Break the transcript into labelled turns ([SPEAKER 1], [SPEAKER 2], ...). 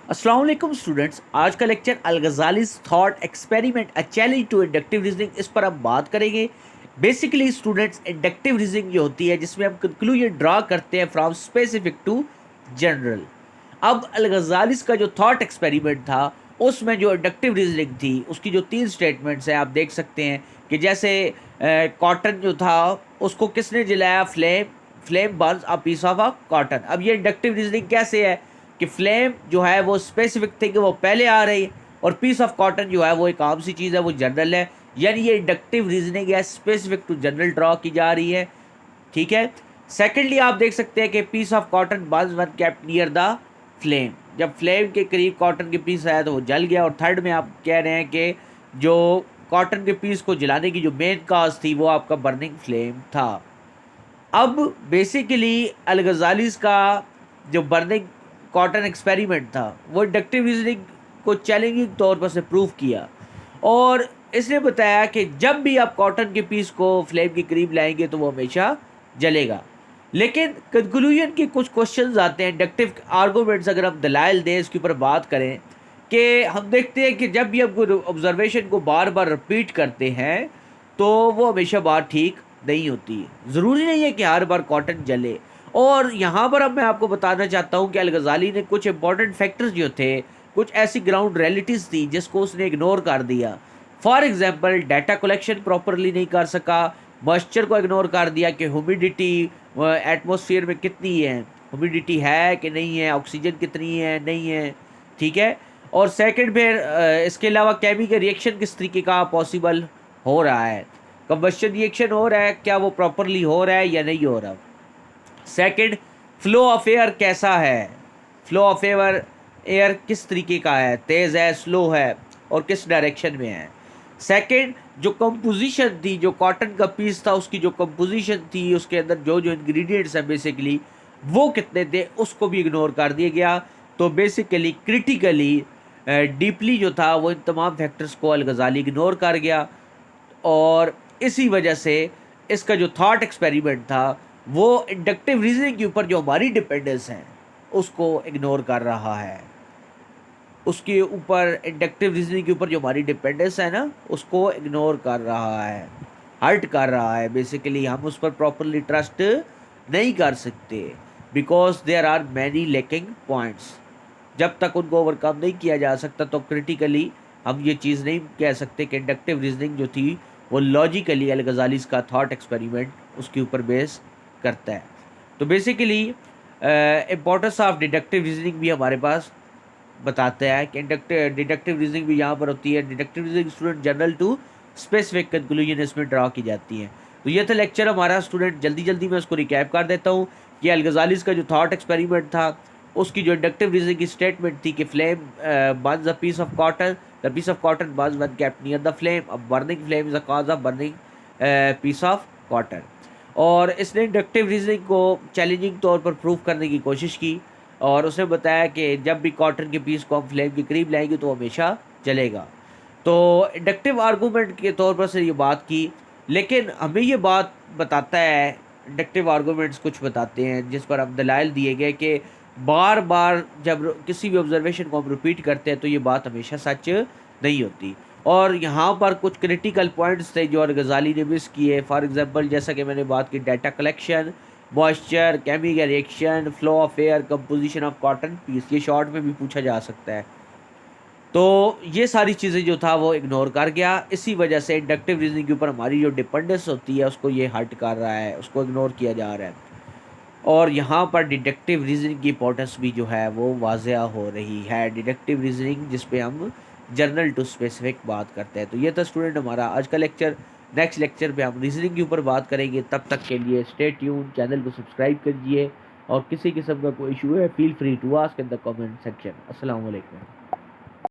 [SPEAKER 1] अस्सलाम वालेकुम स्टूडेंट्स। आज का lecture al Ghazali's thought experiment a challenge to inductive reasoning, इस पर हम बात करेंगे। बेसिकली स्टूडेंट्स, इंडक्टिव रीजनिंग जो होती है जिसमें हम कंक्लूजन ड्रा करते हैं फ्रॉम स्पेसिफिक टू जनरल। अब अल-गज़ालीज़ का जो थॉट एक्सपेरिमेंट था उसमें जो इंडक्टिव रीजनिंग थी उसकी जो 3 स्टेटमेंट्स हैं आप देख सकते हैं कि जैसे कॉटन जो था उसको किसने जलाया? Flame burns a piece of a cotton. अब ये इंडक्टिव रीजनिंग कैसे है कि फ्लेम जो है वो स्पेसिफिक थी कि वो पहले आ रही है, और पीस ऑफ कॉटन जो है वो एक आम सी चीज़ है, वो जनरल है। यानी ये इंडक्टिव रीजनिंग है, स्पेसिफिक टू जनरल ड्रॉ की जा रही है। ठीक है। सेकेंडली आप देख सकते हैं कि piece of cotton burns when kept near the flame. जब फ्लेम के करीब कॉटन के पीस आया तो वो जल गया। और थर्ड में आप कह रहे हैं कि जो कॉटन के पीस को जलाने की जो मेन काज थी वो आपका बर्निंग फ्लेम था। अब बेसिकली अल-गज़ालीज़ का जो बर्निंग कॉटन एक्सपेरिमेंट था वो इंडक्टिव रीजनिंग को चैलेंजिंग तौर पर से प्रूव किया, और इसने बताया कि जब भी आप कॉटन के पीस को फ्लेम के करीब लाएंगे तो वो हमेशा जलेगा। लेकिन कंक्लूजन के कुछ क्वेश्चंस आते हैं, इंडक्टिव आर्गूमेंट्स अगर हम दलाइल दें इसके ऊपर बात करें कि हम देखते हैं कि जब भी हम कोई ऑब्जर्वेशन को बार बार रिपीट करते हैं तो वो हमेशा बात ठीक नहीं होती। ज़रूरी नहीं है कि हर बार कॉटन जले। और यहाँ पर अब मैं आपको बताना चाहता हूँ कि अल-गज़ाली ने कुछ इंपॉर्टेंट फैक्टर्स जो थे, कुछ ऐसी ग्राउंड रियलिटीज़ थी जिसको उसने इग्नोर कर दिया। For example data collection properly नहीं कर सका, मॉइस्चर को इग्नोर कर दिया कि ह्यूमिडिटी एटमॉस्फेयर में कितनी है, ह्यूमिडिटी है कि नहीं है, ऑक्सीजन कितनी है नहीं है। ठीक है। और सेकंड फिर इसके अलावा केमिकल रिएक्शन किस तरीके का पॉसिबल हो रहा है, कंबशन रिएक्शन हो रहा है, क्या वो प्रॉपरली हो रहा है या नहीं हो रहा। सेकंड, फ्लो ऑफ एयर कैसा है, फ्लो ऑफ एयर किस तरीके का है, तेज़ है, स्लो है, और किस डायरेक्शन में है। सेकंड, जो कंपोजिशन थी, जो कॉटन का पीस था उसकी जो कंपोजिशन थी, उसके अंदर जो जो इंग्रेडिएंट्स हैं बेसिकली वो कितने थे उसको भी इग्नोर कर दिया गया। तो बेसिकली क्रिटिकली डीपली जो था वो इन तमाम फैक्टर्स को अल-गज़ाली इग्नोर कर गया, और इसी वजह से इसका जो थॉट एक्सपेरिमेंट था वो इंडक्टिव रीजनिंग के ऊपर जो हमारी डिपेंडेंस है उसको इग्नोर कर रहा है। उसके ऊपर इंडक्टिव रीजनिंग के ऊपर जो हमारी डिपेंडेंस है ना उसको इग्नोर कर रहा है, हर्ट कर रहा है। बेसिकली हम उस पर प्रॉपरली ट्रस्ट नहीं कर सकते because there are many leaking points. जब तक उनको ओवरकम नहीं किया जा सकता तो क्रिटिकली हम ये चीज़ नहीं कह सकते कि इंडक्टिव रीजनिंग जो थी वो लॉजिकली अल-गज़ालीज़ का थॉट एक्सपेरिमेंट उसके ऊपर बेस करता है। तो basically importance of deductive reasoning भी हमारे पास बताता है कि डिडक्टिव रीजनिंग भी यहाँ पर होती है। Deductive reasoning student general to specific conclusion इसमें ड्रा की जाती है। तो ये था लेक्चर हमारा स्टूडेंट, जल्दी जल्दी मैं उसको रिकैप कर देता हूँ कि अल-गज़ालीज़ का जो थॉट एक्सपेरिमेंट था उसकी जो इंडक्टिव रीजनिंग की स्टेटमेंट थी कि flame burns a piece of cotton, the piece of cotton burns when kept near the flame, a burning flame is a cause of burning piece of cotton. और इसने inductive reasoning को challenging तौर पर prove करने की कोशिश की, और उसने बताया कि जब भी कॉटन के पीस को हम फ्लेम के करीब लाएंगे तो हमेशा जलेगा। तो इंडक्टिव आर्गूमेंट के तौर पर से ये बात की, लेकिन हमें ये बात बताता है, इंडक्टिव आर्गूमेंट्स कुछ बताते हैं जिस पर हम दलाइल दिए गए कि बार बार जब किसी भी ऑब्जर्वेशन को हम रिपीट करते हैं तो ये बात हमेशा सच नहीं होती। और यहाँ पर कुछ क्रिटिकल पॉइंट्स थे जो अल-गज़ाली ने मिस किए। फॉर एग्जांपल जैसा कि मैंने बात की, data collection, moisture, chemical reaction, flow of air, composition of cotton piece, ये शॉर्ट में भी पूछा जा सकता है। तो ये सारी चीज़ें जो था वो इग्नोर कर गया। इसी वजह से इंडक्टिव रीजनिंग के ऊपर हमारी जो डिपेंडेंस होती है उसको ये हर्ट कर रहा है, उसको इग्नोर किया जा रहा है। और यहाँ पर डिडक्टिव रीजनिंग की इंपॉर्टेंस भी जो है वो वाज़िया हो रही है। डिडक्टिव रीजनिंग जिस पे हम जनरल टू स्पेसिफिक बात करते हैं। तो ये था स्टूडेंट हमारा आज का लेक्चर। नेक्स्ट लेक्चर पे हम रीजनिंग के ऊपर बात करेंगे। तब तक के लिए स्टे ट्यून, चैनल को सब्सक्राइब कीजिए, और किसी किस्म का कोई इशू है feel free to ask in the comment section. अस्सलाम वालेकुम।